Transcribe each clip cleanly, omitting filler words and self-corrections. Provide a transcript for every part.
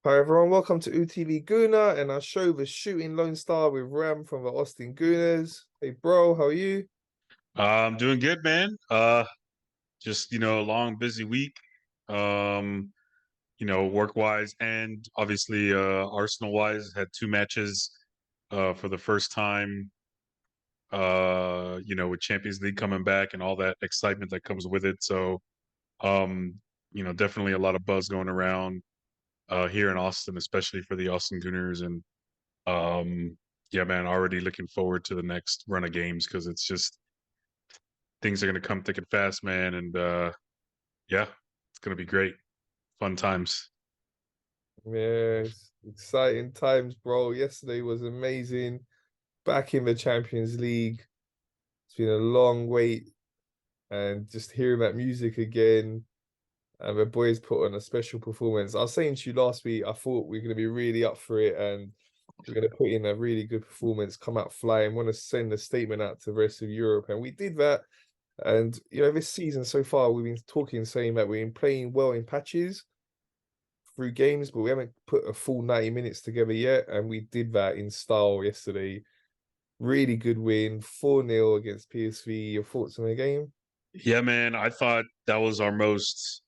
Hi everyone, welcome to UTV Gooner and our show The Shooting Lone Star with Ram from the Austin Gooners. Hey bro, how are you? I'm doing good, man. Just a long, busy week. Um, work wise and obviously Arsenal wise. Had two matches for the first time. With Champions League coming back and all that excitement that comes with it. So, definitely a lot of buzz going around here in Austin, especially for the Austin Gooners. And yeah, man, already looking forward to the next run of games because it's just things are going to come thick and fast, man. And yeah, it's gonna be great. Fun times. Yes, exciting times, bro. Yesterday was amazing. Back in the Champions League. It's been a long wait and just hearing that music again. And the boys put on a special performance. I was saying to you last week, I thought we are going to be really up for it and we're going to put in a really good performance, come out flying, want to send a statement out to the rest of Europe. And we did that. And this season so far, we've been talking, saying that we've been playing well in patches through games, but we haven't put a full 90 minutes together yet. And we did that in style yesterday. Really good win, 4-0 against PSV. Your thoughts on the game? Yeah, man. I thought that was our most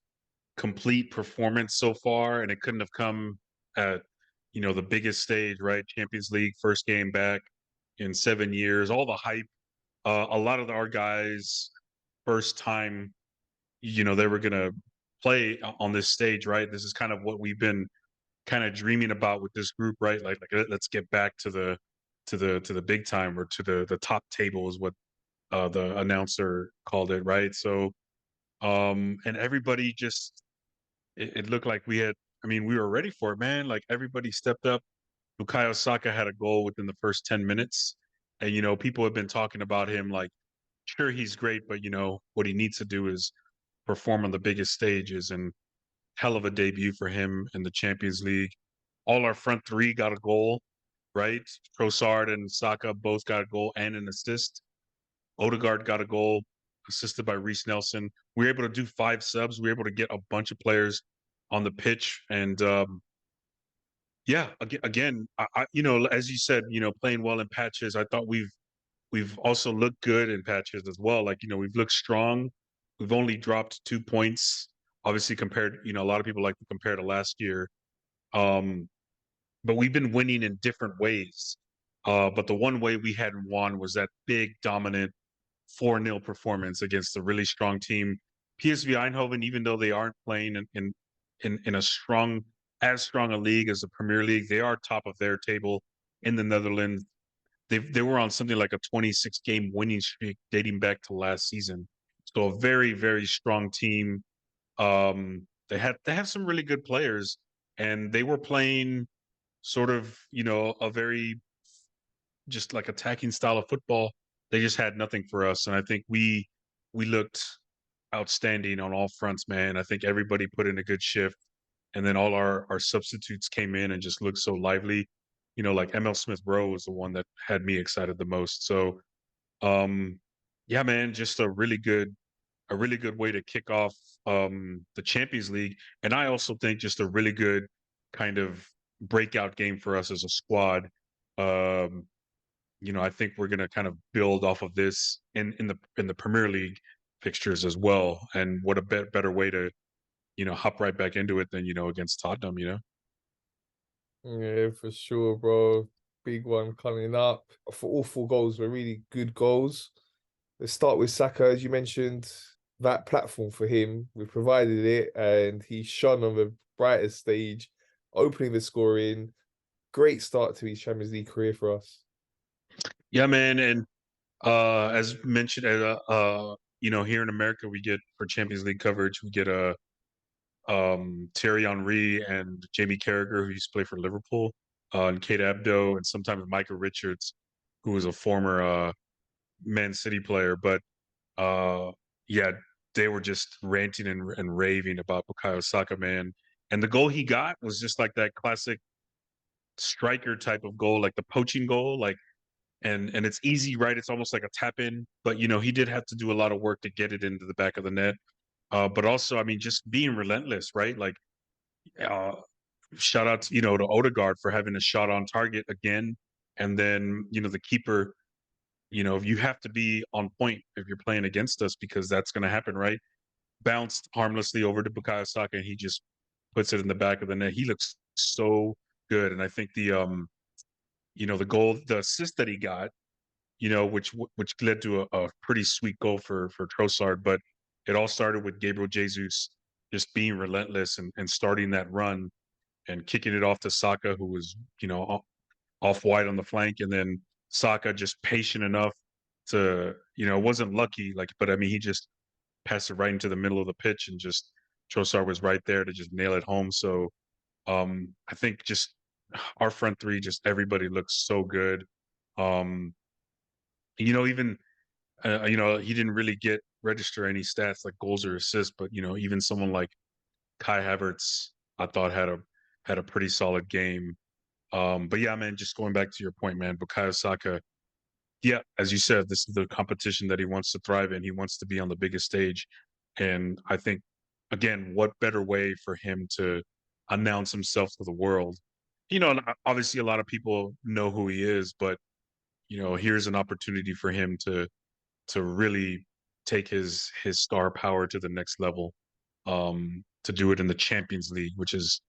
complete performance so far, and it couldn't have come at the biggest stage, right? Champions League, first game back in 7 years. All the hype. A lot of our guys, first time, they were gonna play on this stage, right? This is kind of what we've been kind of dreaming about with this group, right? Like let's get back to the big time or to the top table is what the announcer called it, right? So, and everybody just it looked like we had. I mean, we were ready for it, man. Like everybody stepped up. Bukayo Saka had a goal within the first 10 minutes, and people have been talking about him. Like, sure, he's great, but what he needs to do is perform on the biggest stages. And hell of a debut for him in the Champions League. All our front three got a goal, right? Trossard and Saka both got a goal and an assist. Odegaard got a goal, assisted by Reece Nelson. We were able to do five subs. We were able to get a bunch of players on the pitch, and yeah, again, as you said, playing well in patches. I thought we've also looked good in patches as well. Like we've looked strong. We've only dropped 2 points, obviously compared. A lot of people like to compare to last year, um, but we've been winning in different ways. But the one way we hadn't won was that big dominant 4-0 performance against a really strong team. PSV Eindhoven, even though they aren't playing in a strong a league as the Premier League, they are top of their table in the Netherlands. They were on something like a 26 game winning streak dating back to last season. So a very, very strong team. They have some really good players, and they were playing sort of a very just like attacking style of football. They just had nothing for us, and I think we looked outstanding on all fronts, man. I think everybody put in a good shift, and then all our substitutes came in and just looked so lively. Like ML Smith Rowe was the one that had me excited the most. So, um, yeah, man, just a really good way to kick off the Champions League, and I also think just a really good kind of breakout game for us as a squad. Um, I think we're going to kind of build off of this in the Premier League fixtures as well. And what a better way to hop right back into it than against Tottenham. Yeah, for sure, bro. Big one coming up. For all four goals were really good goals. Let's start with Saka, as you mentioned, that platform for him. We provided it and he shone on the brightest stage, opening the scoring. Great start to his Champions League career for us. Yeah, man. And as mentioned, here in America, we get for Champions League coverage, we get a Thierry Henry and Jamie Carragher, who used to play for Liverpool, and Kate Abdo, and sometimes Michael Richards, who was a former Man City player. But uh, yeah, they were just ranting and raving about Bukayo Saka, man. And the goal he got was just like that classic striker type of goal, like the poaching goal, like and it's easy, right? It's almost like a tap in, but he did have to do a lot of work to get it into the back of the net. But also, I mean, just being relentless, right? Like uh, shout out to, to Odegaard for having a shot on target again. And then, the keeper, if you have to be on point if you're playing against us, because that's going to happen, right? Bounced harmlessly over to Bukayo Saka, and he just puts it in the back of the net. He looks so good. And I think the goal, the assist that he got, which led to a pretty sweet goal for Trossard. But it all started with Gabriel Jesus just being relentless and starting that run and kicking it off to Saka, who was, off wide on the flank. And then Saka just patient enough to, it wasn't lucky, but I mean, he just passed it right into the middle of the pitch, and just Trossard was right there to just nail it home. So I think just our front three, just everybody looks so good. Um, even he didn't really register any stats like goals or assists, but even someone like Kai Havertz, I thought had a pretty solid game. But yeah, man, just going back to your point, man, Bukayo Saka, yeah, as you said, this is the competition that he wants to thrive in. He wants to be on the biggest stage. And I think, again, what better way for him to announce himself to the world? And obviously a lot of people know who he is, but here's an opportunity for him to really take his star power to the next level. To do it in the Champions League, which is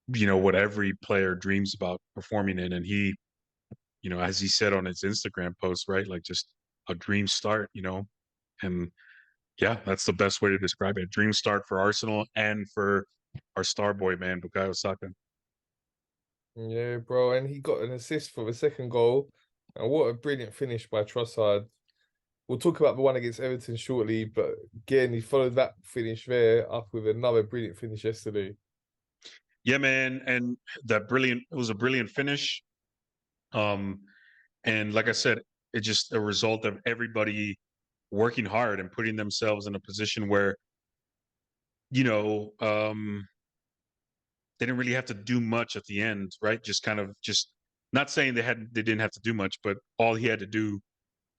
what every player dreams about performing in. And he, as he said on his Instagram post, right, like just a dream start, and yeah, that's the best way to describe it. Dream start for Arsenal and for our star boy, man, Bukayo Saka. Yeah, bro, and he got an assist for the second goal. And what a brilliant finish by Trossard. We'll talk about the one against Everton shortly, but again, he followed that finish there up with another brilliant finish yesterday. Yeah, man, and it was a brilliant finish. Um, and like I said, it's just a result of everybody working hard and putting themselves in a position where, you know, um, they didn't really have to do much at the end, right? Just kind of just not saying they didn't have to do much, but all he had to do,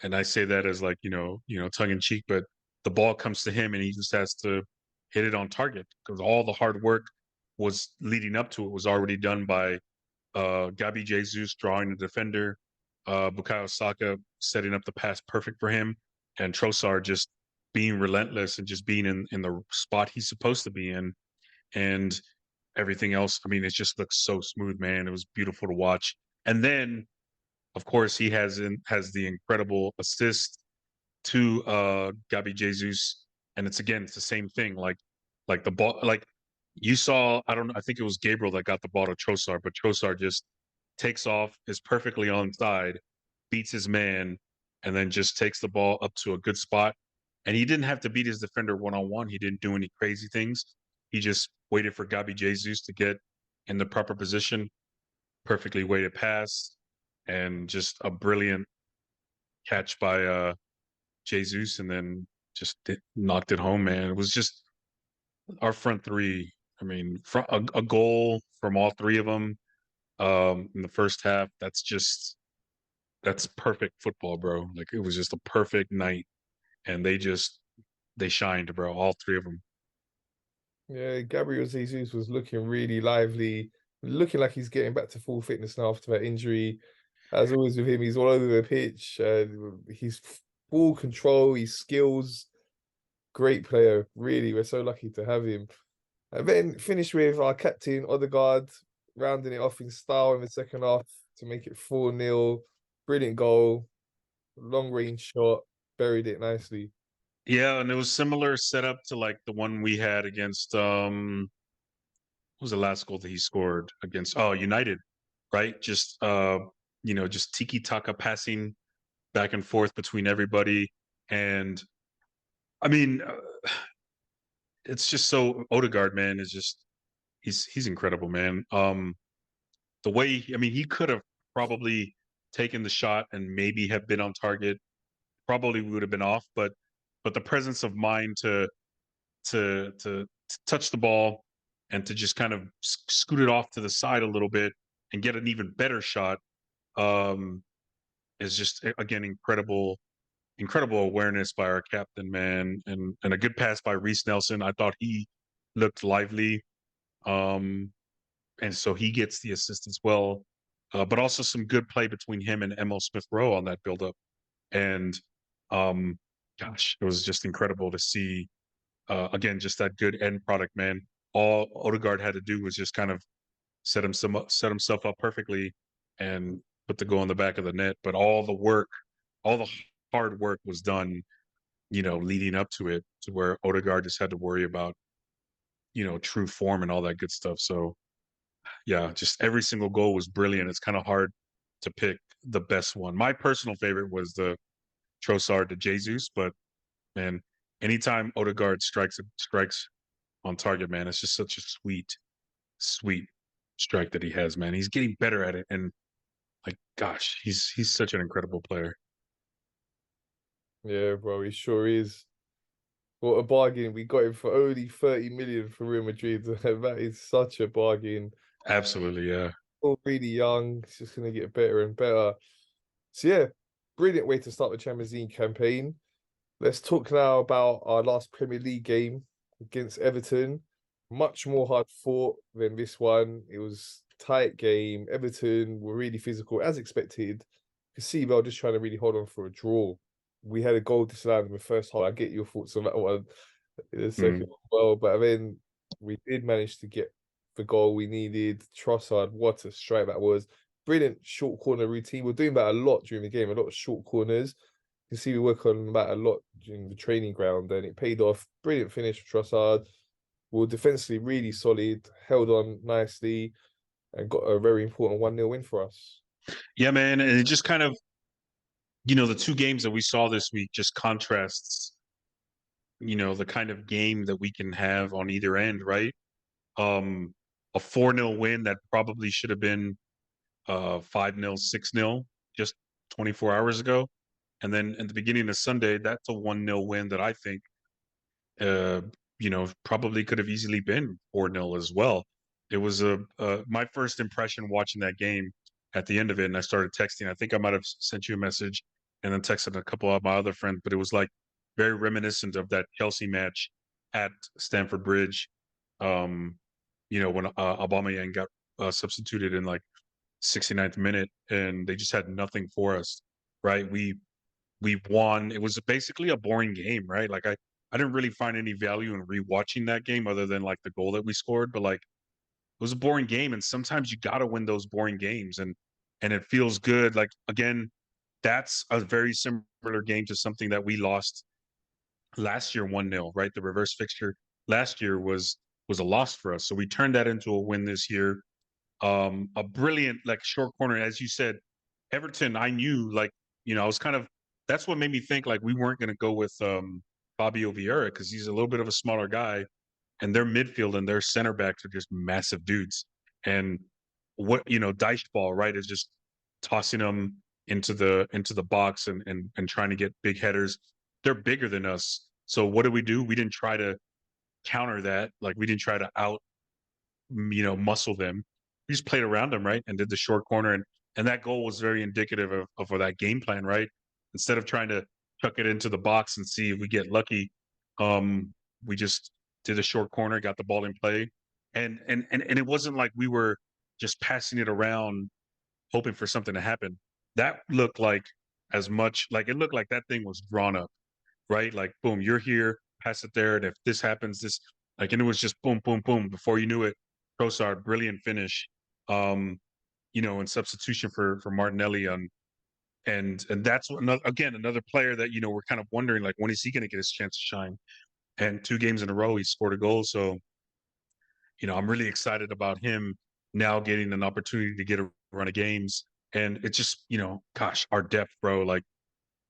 and I say that as like, tongue in cheek, but the ball comes to him and he just has to hit it on target, because all the hard work was leading up to it was already done by Gabi Jesus drawing the defender, Bukayo Saka setting up the pass perfect for him, and Trossard just being relentless and just being in the spot he's supposed to be in. And everything else, I mean, it just looks so smooth, man. It was beautiful to watch. And then, of course, he has the incredible assist to Gabi Jesus, and it's the same thing. Like the ball, like you saw, I don't know, I think it was Gabriel that got the ball to Trossard, but Trossard just takes off, is perfectly onside, beats his man, and then just takes the ball up to a good spot. And he didn't have to beat his defender one on one. He didn't do any crazy things. He just waited for Gabi Jesus to get in the proper position, perfectly weighted pass, and just a brilliant catch by Jesus, and then just knocked it home, man. It was just our front three. I mean, a goal from all three of them in the first half. That's perfect football, bro. Like it was just a perfect night, and they shined, bro. All three of them. Yeah, Gabriel Jesus was looking really lively, looking like he's getting back to full fitness now after that injury. As always with him, he's all over the pitch. He's full control, his skills, great player. Really, we're so lucky to have him. And then finish with our captain, Odegaard, rounding it off in style in the second half to make it 4-0. Brilliant goal, long range shot, buried it nicely. Yeah, and it was similar setup to like the one we had against what was the last goal that he scored against? Oh, United, right? Just tiki taka passing back and forth between everybody. And I mean, it's just so Odegaard, man, is just he's incredible, man. The way I mean, he could have probably taken the shot and maybe have been on target. Probably would have been off, but the presence of mind to touch the ball and to just kind of scoot it off to the side a little bit and get an even better shot um, is just again incredible awareness by our captain, man, and a good pass by Reece Nelson. I thought he looked lively. Um, and so he gets the assist as well. But also some good play between him and Emil Smith Rowe on that build up. And um, gosh, it was just incredible to see again just that good end product, man. All Odegaard had to do was just kind of set himself up perfectly and put the goal in the back of the net. But all the work, all the hard work was done, leading up to it, to where Odegaard just had to worry about, true form and all that good stuff. So yeah, just every single goal was brilliant. It's kind of hard to pick the best one. My personal favorite was the Trossard to Jesus, but man, anytime Odegaard strikes on target, man, it's just such a sweet strike that he has, man. He's getting better at it, and like, gosh, he's such an incredible player. Yeah, bro, he sure is. What a bargain. We got him for only 30 million for Real Madrid. That is such a bargain. Absolutely, yeah. Still really young. It's just going to get better and better. So, yeah, brilliant way to start the Champions League campaign. Let's talk now about our last Premier League game against Everton. Much more hard fought than this one. It was tight game. Everton were really physical, as expected. You could see Bell just trying to really hold on for a draw. We had a goal disallowed in the first half. I get your thoughts on that one in the second Mm. as well. But then we did manage to get the goal we needed. Trossard, what a strike that was. Brilliant short corner routine. We're doing that a lot during the game, a lot of short corners. You can see we work on that a lot during the training ground, and it paid off. Brilliant finish for Trossard. We were defensively really solid, held on nicely, and got a very important 1-0 win for us. Yeah, man, and it just kind of, the two games that we saw this week just contrasts, the kind of game that we can have on either end, right? Um, a 4-0 win that probably should have been 5-0, 6-0 just 24 hours ago. And then at the beginning of Sunday, that's a 1-0 win that I think uh, probably could have easily been 4-0 as well. It was my first impression watching that game at the end of it, and I started texting. I think I might have sent you a message and then texted a couple of my other friends, but it was like very reminiscent of that Chelsea match at Stamford Bridge. When Aubameyang got substituted in like 69th minute, and they just had nothing for us. Right? We won. It was basically a boring game, right? Like I didn't really find any value in rewatching that game other than like the goal that we scored, but like it was a boring game, and sometimes you got to win those boring games, and it feels good. Like again, that's a very similar game to something that we lost last year 1-0, right? The reverse fixture last year was a loss for us. So we turned that into a win this year. A brilliant like short corner, as you said, Everton. I knew like I was kind of that's what made me think like we weren't going to go with Fabio Vieira because he's a little bit of a smaller guy, and their midfield and their center backs are just massive dudes. And what Deichball, right, is just tossing them into the box and trying to get big headers. They're bigger than us. So what did we do? We didn't try to counter that. Like we didn't try to out muscle them. We just played around them, right, and did the short corner, and that goal was very indicative of that game plan, right? Instead of trying to chuck it into the box and see if we get lucky, we just did a short corner, got the ball in play, and it wasn't like we were just passing it around hoping for something to happen. That looked like as much like it looked like that thing was drawn up, right? Like boom, you're here, pass it there, and if this happens, this like, and it was just boom, boom, boom. Before you knew it, Trossard, brilliant finish. In substitution for Martinelli on, and that's another player that we're kind of wondering like when is he going to get his chance to shine? And 2 games in a row he scored a goal, so I'm really excited about him now getting an opportunity to get a run of games. And it's just gosh, our depth, bro. Like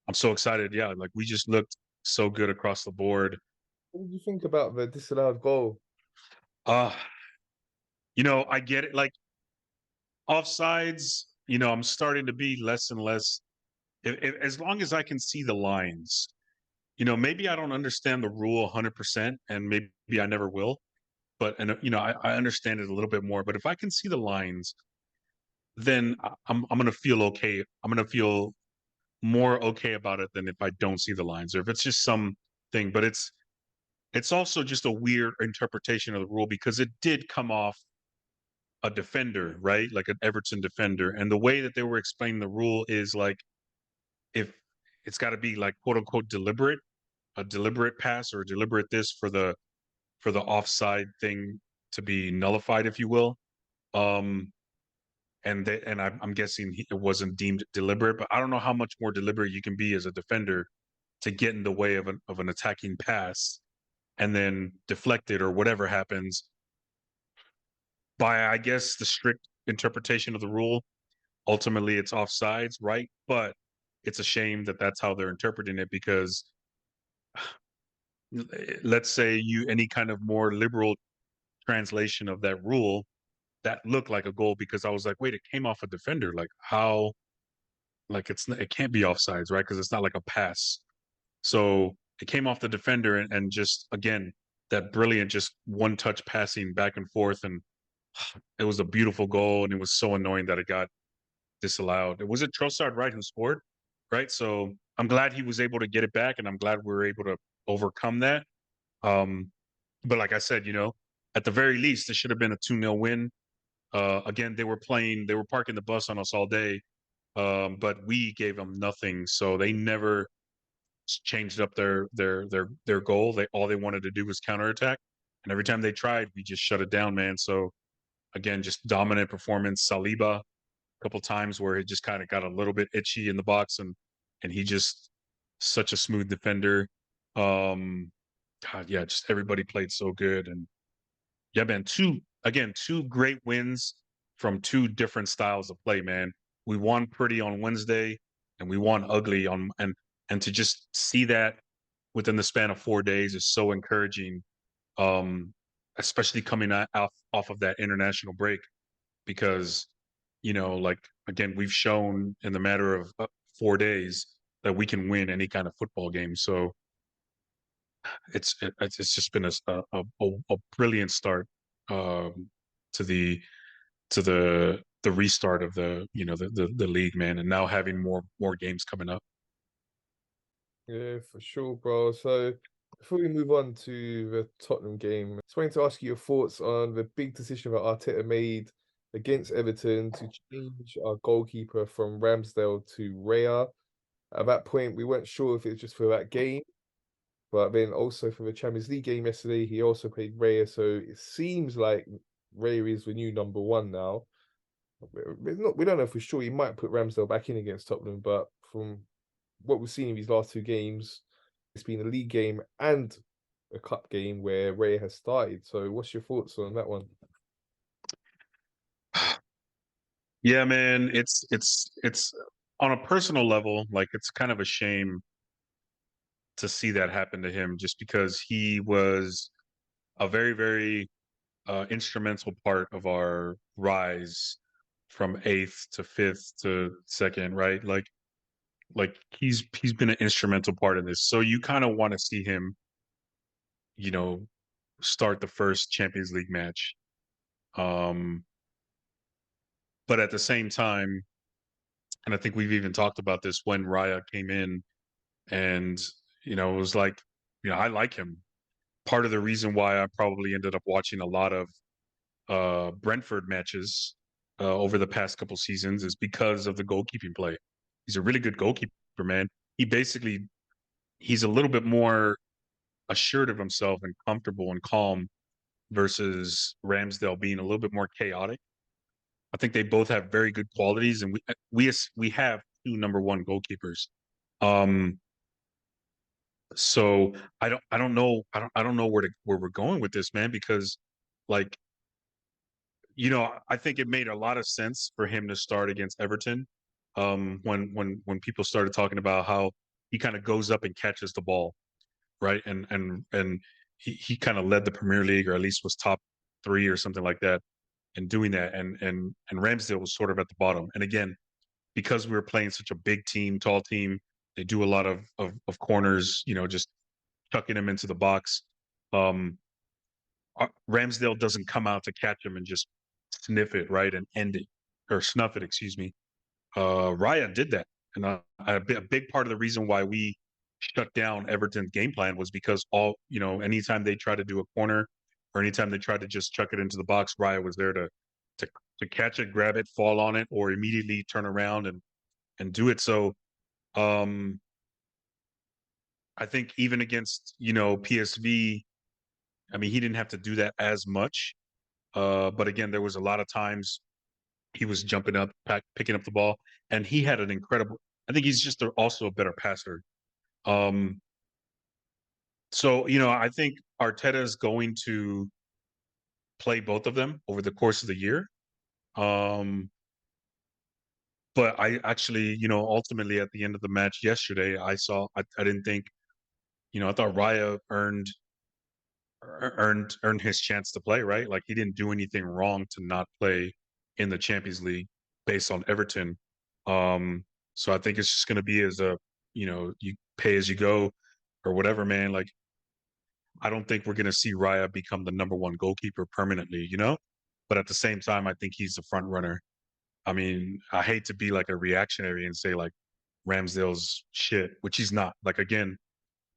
I'm so excited. Yeah, like we just looked so good across the board. What did you think about the disallowed goal? Uh, I get it. Like offsides, I'm starting to be less and less. As long as I can see the lines, maybe I don't understand the rule 100%, and maybe I never will. But and I understand it a little bit more. But if I can see the lines, then I'm gonna feel okay. I'm gonna feel more okay about it than if I don't see the lines or if it's just some thing. But it's also just a weird interpretation of the rule because it did come off a defender, right? Like an Everton defender. And the way that they were explaining the rule is like if it's got to be like quote unquote deliberate, a deliberate pass or a deliberate this for the offside thing to be nullified, if you will. Um, and I'm guessing it wasn't deemed deliberate, but I don't know how much more deliberate you can be as a defender to get in the way of an attacking pass and then deflect it or whatever happens by, I guess, the strict interpretation of the rule. Ultimately, it's offsides, right? But it's a shame that that's how they're interpreting it because let's say you any kind of more liberal translation of that rule that looked like a goal because I was like, wait, it came off a defender. Like how? Like it can't be offsides, right? Because it's not like a pass. So it came off the defender and just again that brilliant just one touch passing back and forth and it was a beautiful goal and it was so annoying that it got disallowed. It was it Trossard, right, who scored, right? So I'm glad he was able to get it back and I'm glad we were able to overcome that. Um, but like I said, at the very least, it should have been a 2-0 win. Again, they were parking the bus on us all day, but we gave them nothing. So they never changed up their goal. All they wanted to do was counterattack, and every time they tried, we just shut it down, man. So again, just dominant performance. Saliba, a couple times where it just kind of got a little bit itchy in the box, and he just such a smooth defender. Um, God, yeah, just everybody played so good, and yeah, man, two great wins from two different styles of play, man. We won pretty on Wednesday and we won ugly on and to just see that within the span of 4 days is so encouraging. Um, Especially coming off of that international break because like again, we've shown in the matter of 4 days that we can win any kind of football game. So it's just been a brilliant start um, to the restart of the league, man, and now having more games coming up. Yeah, for sure, bro. So before we move on to the Tottenham game, just wanted to ask you your thoughts on the big decision that Arteta made against Everton to change our goalkeeper from Ramsdale to Raya. At that point, we weren't sure if it was just for that game, but then also for the Champions League game yesterday, he also played Raya. So it seems like Raya is the new number one now. We don't know for sure. He might put Ramsdale back in against Tottenham, but from what we've seen in these last two games, it's been a league game and a cup game where Ray has started. So, what's your thoughts on that one? Yeah, man, it's on a personal level, like it's kind of a shame to see that happen to him, just because he was a very very instrumental part of our rise from eighth to fifth to second, right? Like he's been an instrumental part in this. So you kind of want to see him, you know, start the first Champions League match. Um, but at the same time, and I think we've even talked about this when Raya came in, and it was like, I like him. Part of the reason why I probably ended up watching a lot of Brentford matches over the past couple seasons is because of the goalkeeping play. He's a really good goalkeeper, man. He's a little bit more assured of himself and comfortable and calm versus Ramsdale being a little bit more chaotic. I think they both have very good qualities, and we have two number one goalkeepers. Um, so I don't know where we're going with this, man, because like I think it made a lot of sense for him to start against Everton. When people started talking about how he kind of goes up and catches the ball, right? And he kind of led the Premier League, or at least was top three or something like that in doing that. And Ramsdale was sort of at the bottom. And again, because we were playing such a big team, tall team, they do a lot of corners, just chucking him into the box. Um, Ramsdale doesn't come out to catch him and just sniff it, right, and end it or snuff it, excuse me. Raya did that, and a big part of the reason why we shut down Everton's game plan was because anytime they tried to do a corner or anytime they tried to just chuck it into the box, Raya was there to to catch it, grab it, fall on it, or immediately turn around and do it. So um I think even against, PSV, I mean, he didn't have to do that as much. But again, there was a lot of times he was jumping up, picking up the ball, and he had an incredible. I think he's just also a better passer. Um, so I think Arteta is going to play both of them over the course of the year. Um, but I actually, ultimately at the end of the match yesterday, I didn't think, I thought Raya earned his chance to play, right? Like he didn't do anything wrong to not play in the Champions League based on Everton. So I think it's just going to be as you pay as you go or whatever, man. Like I don't think we're going to see Raya become the number one goalkeeper permanently. But at the same time, I think he's the front runner. I mean, I hate to be like a reactionary and say like Ramsdale's shit, which he's not. Like again,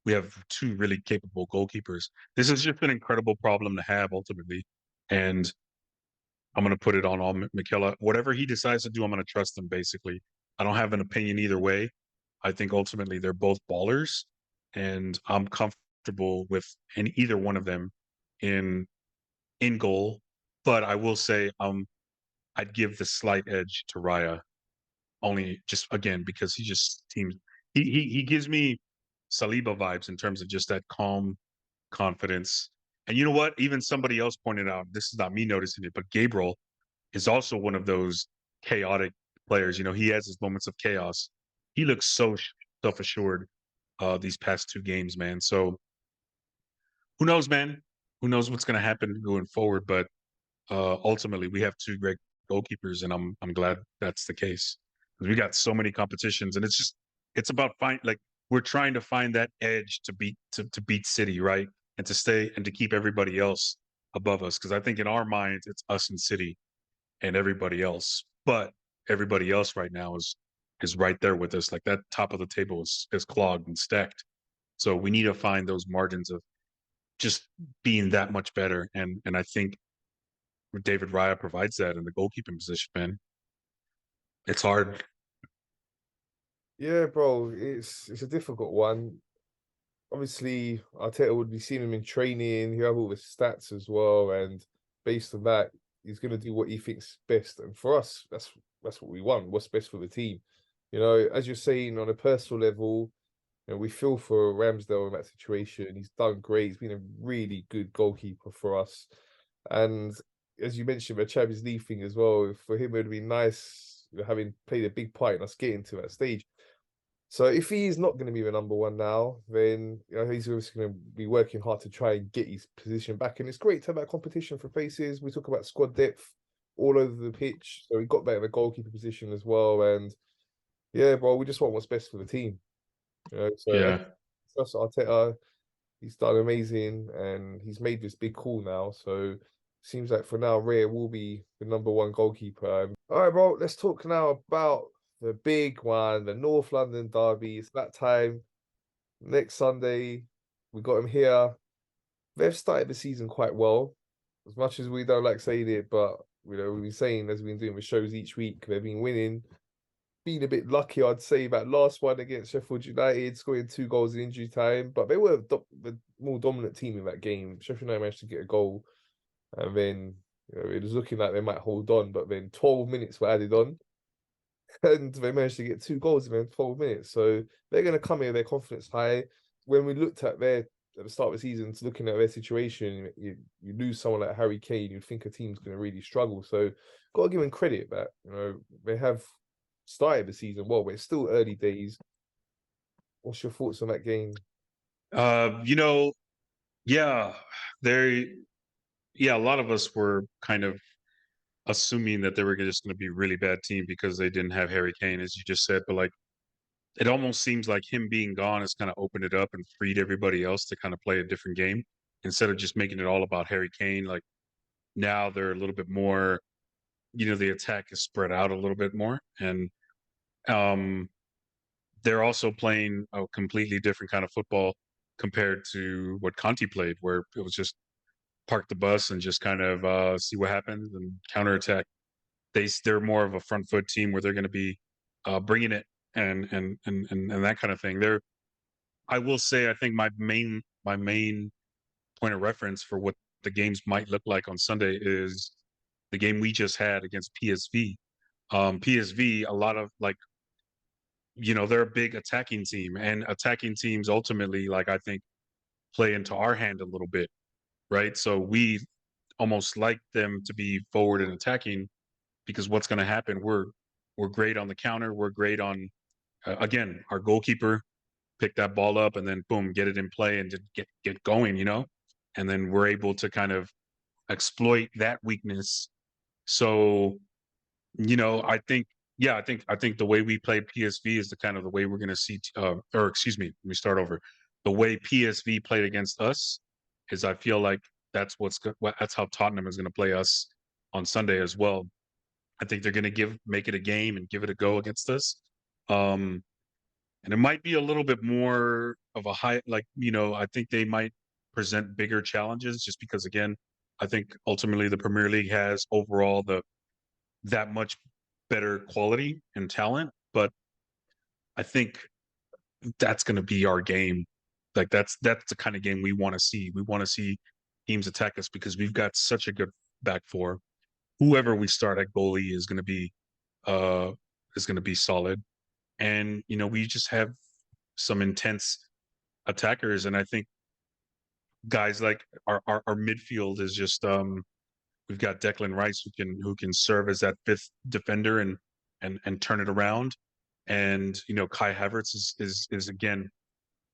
we have two really capable goalkeepers. This is just an incredible problem to have ultimately. And I'm going to put it on all Michela. Whatever he decides to do, I'm going to trust him basically. I don't have an opinion either way. I think ultimately they're both ballers and I'm comfortable with either one of them in goal. But I will say I'd give the slight edge to Raya only just again because he just seems he gives me Saliba vibes in terms of just that calm confidence. And you know what? Even somebody else pointed out, this is not me noticing it, but Gabriel is also one of those chaotic players. He has his moments of chaos. He looks so self-assured these past two games, man. So who knows, man? Who knows what's going to happen going forward? But ultimately, we have two great goalkeepers, and I'm glad that's the case because we got so many competitions, and it's about we're trying to find that edge to beat City, right, and to stay and to keep everybody else above us because I think in our minds it's us and City and everybody else, but everybody else right now is right there with us. Like that top of the table is clogged and stacked. So we need to find those margins of just being that much better, and I think David Raya provides that in the goalkeeping position, man. It's hard. Yeah, bro, it's a difficult one. Obviously, Arteta would be seeing him in training. He'll have all the stats as well, and based on that, he's going to do what he thinks best. And for us, that's what we want. What's best for the team, As you're saying, on a personal level, we feel for Ramsdale in that situation. He's done great. He's been a really good goalkeeper for us, and as you mentioned, the Champions League thing as well. For him, it would be nice, having played a big part in us getting to that stage. So if he is not going to be the number one now, then he's obviously going to be working hard to try and get his position back. And it's great to have that competition for places. We talk about squad depth all over the pitch. So he got better in the goalkeeper position as well. And yeah, bro, we just want what's best for the team. So Yeah. that's Arteta. He's done amazing and he's made this big call now. So seems like for now, Rhea will be the number one goalkeeper. All right, bro, let's talk now about the big one, the North London derby. It's that time next Sunday. We got him here. They've started the season quite well, as much as we don't like saying it, but we've been saying as we've been doing the shows each week, they've been winning. Been a bit lucky, I'd say, that last one against Sheffield United, scoring 2 goals in injury time, but they were the more dominant team in that game. Sheffield United managed to get a goal, and then it was looking like they might hold on, but then 12 minutes were added on. And they managed to get 2 goals in 12 minutes. So they're going to come here, their confidence high. When we looked at at the start of the season, to looking at their situation, you lose someone like Harry Kane, you'd think a team's going to really struggle. So got to give them credit that they have started the season well, but it's still early days. What's your thoughts on that game? Uh, you know, yeah, there. Yeah, a lot of us were kind of assuming that they were just going to be a really bad team because they didn't have Harry Kane, as you just said. But like, it almost seems like him being gone has kind of opened it up and freed everybody else to kind of play a different game instead of just making it all about Harry Kane. Like now they're a little bit more, the attack is spread out a little bit more, and um, they're also playing a completely different kind of football compared to what Conti played, where it was just park the bus and just kind of see what happens and counterattack. they're more of a front foot team where they're going to be bringing it and that kind of thing. I will say, I think my main point of reference for what the games might look like on Sunday is the game we just had against PSV. PSV, a lot of like, they're a big attacking team, and attacking teams ultimately, like, I think, play into our hand a little bit, right? So we almost like them to be forward and attacking because what's going to happen? We're great on the counter. We're great on again, our goalkeeper pick that ball up and then boom, get it in play and just get going, and then we're able to kind of exploit that weakness. So, I think the way we play PSV is the kind of the way we're going to see. Or excuse me, let me start over. The way PSV played against us is, I feel like that's how Tottenham is going to play us on Sunday as well. I think they're going to make it a game and give it a go against us. Um, and it might be a little bit more of a high, like, I think they might present bigger challenges just because, again, I think ultimately the Premier League has overall that much better quality and talent. But I think that's going to be our game. Like, that's the kind of game we want to see. We want to see teams attack us because we've got such a good back four. Whoever we start at goalie uh is going to be solid. And we just have some intense attackers, and I think guys like our midfield is just we've got Declan Rice who can serve as that fifth defender and turn it around. And Kai Havertz is again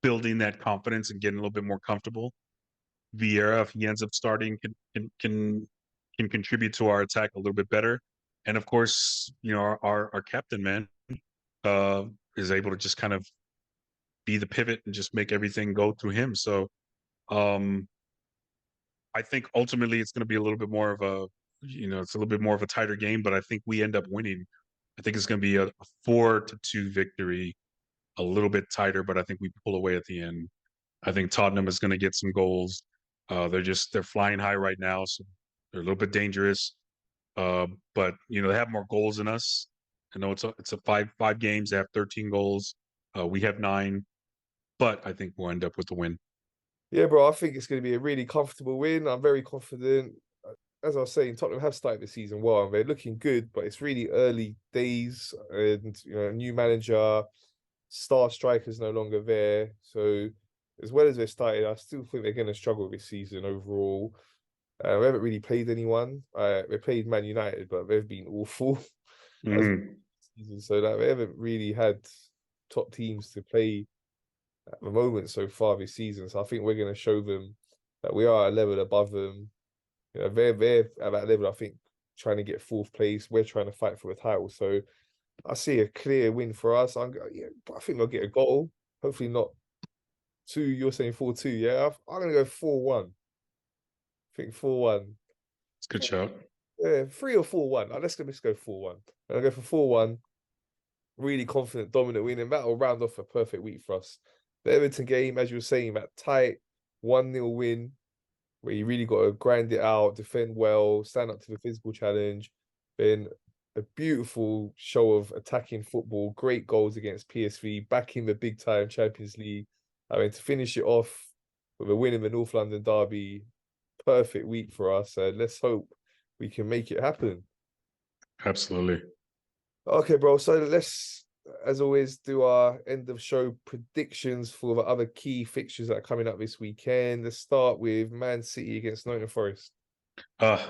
building that confidence and getting a little bit more comfortable. Vieira, if he ends up starting, can contribute to our attack a little bit better. And of course, our captain, man, uh, is able to just kind of be the pivot and just make everything go through him. So um, I think ultimately it's going to be a little bit more of it's a little bit more of a tighter game, but I think we end up winning. I think it's going to be a 4-2 victory, a little bit tighter, but I think we pull away at the end. I think Tottenham is going to get some goals. They're flying high right now, so they're a little bit dangerous. But they have more goals than us. I know it's a five games. They have 13 goals. We have 9, but I think we'll end up with the win. Yeah, bro, I think it's going to be a really comfortable win. I'm very confident. As I was saying, Tottenham have started the season well and they're looking good, but it's really early days and new manager, star strikers no longer there. So as well as they started, I still think they're going to struggle this season overall. We haven't really played anyone. We played Man United, but they've been awful as Mhm. season. So that they haven't really had top teams to play at the moment so far this season. So I think we're going to show them that we are a level above them. They're at that level. I think trying to get fourth place. We're trying to fight for a title. So I see a clear win for us. I think they'll get a goal. Hopefully not two. You're saying 4-2. Yeah, I'm gonna go 4-1. I think 4-1. It's a good shout. Yeah, 3 or 4-1. Let's go 4-1. I'll go for 4-1. Really confident, dominant win, and that'll round off a perfect week for us. The Everton game, as you were saying, that tight 1-0 win, where you really got to grind it out, defend well, stand up to the physical challenge. Then a beautiful show of attacking football, great goals against PSV, back in the big time Champions League. I mean, to finish it off with a win in the North London derby, perfect week for us. And let's hope we can make it happen. Absolutely. Okay, bro. So let's, as always, do our end of show predictions for the other key fixtures that are coming up this weekend. Let's start with Man City against Nottingham Forest. Uh,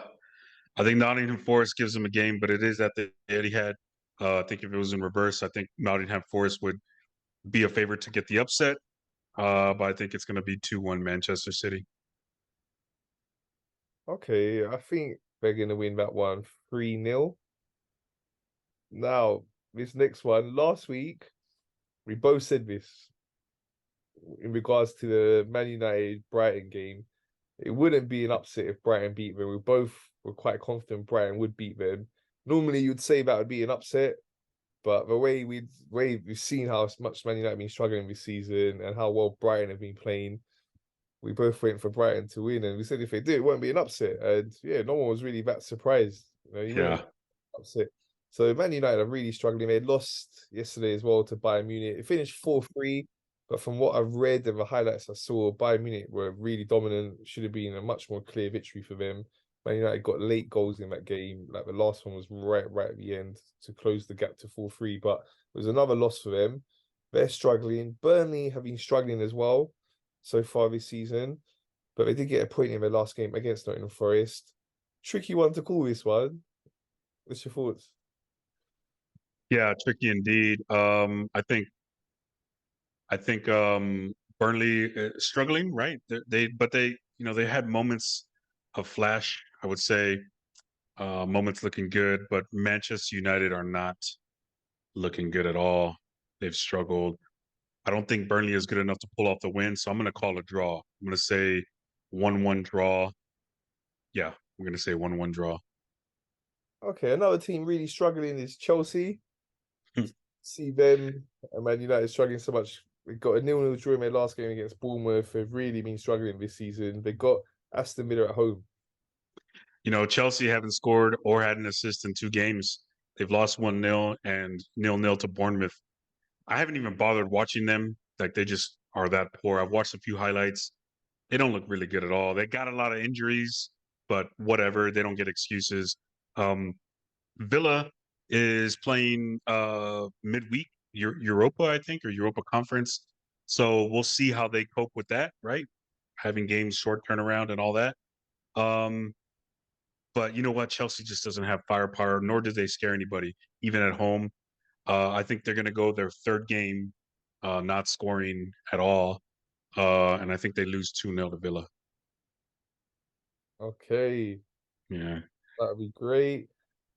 I think Nottingham Forest gives them a game, but it is at the Etihad. I think if it was in reverse, I think Nottingham Forest would be a favorite to get the upset. But I think it's going to be 2-1 Manchester City. Okay, I think they're going to win that one 3-0. Now, this next one, last week, we both said this in regards to the Man United Brighton game. It wouldn't be an upset if Brighton beat them. We both were quite confident Brighton would beat them. Normally, you'd say that would be an upset, but the way we've seen how much Man United have been struggling this season and how well Brighton have been playing, we both went for Brighton to win, and we said if they do, it won't be an upset. And yeah, no one was really that surprised. You wouldn't Yeah. upset. So Man United are really struggling. They lost yesterday as well to Bayern Munich. It finished 4-3, but from what I've read and the highlights I saw, Bayern Munich were really dominant. Should have been a much more clear victory for them. Man United got late goals in that game. Like the last one was right at the end to close the gap to 4-3, but it was another loss for them. They're struggling. Burnley have been struggling as well so far this season, but they did get a point in their last game against Nottingham Forest. Tricky one to call this one. What's your thoughts? Yeah, tricky indeed. I think Burnley struggling, right? They had moments of flash. I would say moments looking good, but Manchester United are not looking good at all. They've struggled. I don't think Burnley is good enough to pull off the win, so I'm going to call a draw. I'm going to say 1-1 draw. Yeah, I'm going to say 1-1 draw. Okay, another team really struggling is Chelsea. See them and Man United struggling so much. They got a 0-0 draw in their last game against Bournemouth. They've really been struggling this season. They got Aston Villa at home. Chelsea haven't scored or had an assist in 2 games. They've lost 1-0 and 0-0 to Bournemouth. I haven't even bothered watching them. Like they just are that poor. I've watched a few highlights. They don't look really good at all. They got a lot of injuries, but whatever. They don't get excuses. Um, Villa is playing midweek Europa, I think, or Europa Conference. So we'll see how they cope with that, right? Having games short turnaround and all that. Um, but you know what? Chelsea just doesn't have firepower, nor do they scare anybody, even at home. I think they're going to go their third game not scoring at all. And I think they lose 2-0 to Villa. Okay, Yeah. that would be great.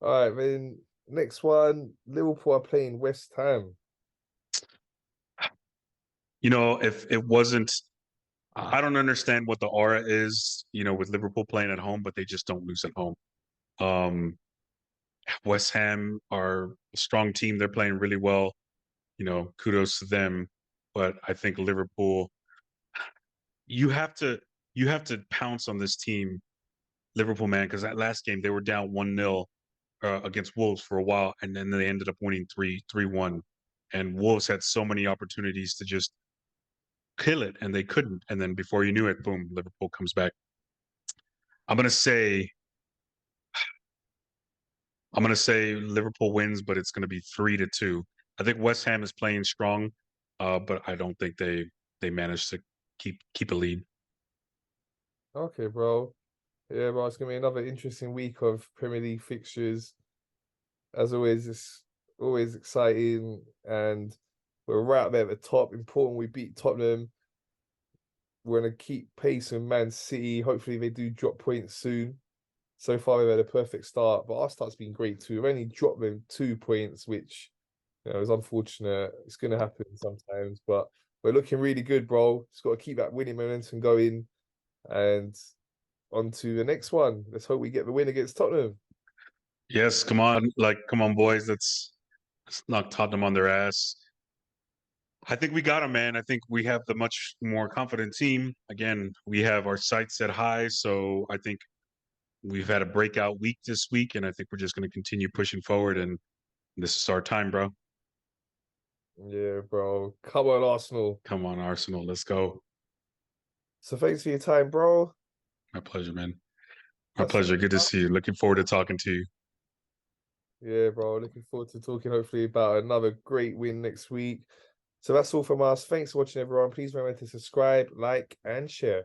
All right, then next one, Liverpool are playing West Ham. If it wasn't, I don't understand what the aura is, with Liverpool playing at home, but they just don't lose at home. Um, West Ham are a strong team. They're playing really well. Kudos to them. But I think Liverpool, you have to you have to pounce on this team, Liverpool, man, because that last game they were down 1-0 against Wolves for a while, and then they ended up winning 3-1. And Wolves had so many opportunities to just kill it, and they couldn't. And then before you knew it, boom, Liverpool comes back. I'm gonna say I'm gonna say Liverpool wins, but it's gonna be 3-2. I think West Ham is playing strong, but I don't think they managed to keep a lead. Okay, bro. Yeah, bro, it's gonna be another interesting week of Premier League fixtures. As always, it's always exciting, and we're right there at the top. Important we beat Tottenham. We're gonna keep pace with Man City. Hopefully, they do drop points soon. So far, we've had a perfect start, but our start's been great too. We've only dropped them 2 points, which is unfortunate. It's gonna happen sometimes, but we're looking really good, bro. Just got to keep that winning momentum going, and on to the next one. Let's hope we get the win against Tottenham. Yes, come on, boys. Let's knock Tottenham on their ass. I think we got them, man. I think we have the much more confident team. Again, we have our sights set high, so I think we've had a breakout week this week, and I think we're just going to continue pushing forward. And this is our time, bro. Yeah, bro. Come on, Arsenal. Come on, Arsenal. Let's go. So thanks for your time, bro. My pleasure, man. My That's pleasure. Good to see you. Looking forward to talking to you. Yeah, bro. Looking forward to talking hopefully about another great win next week. So that's all from us. Thanks for watching, everyone. Please remember to subscribe, like, and share.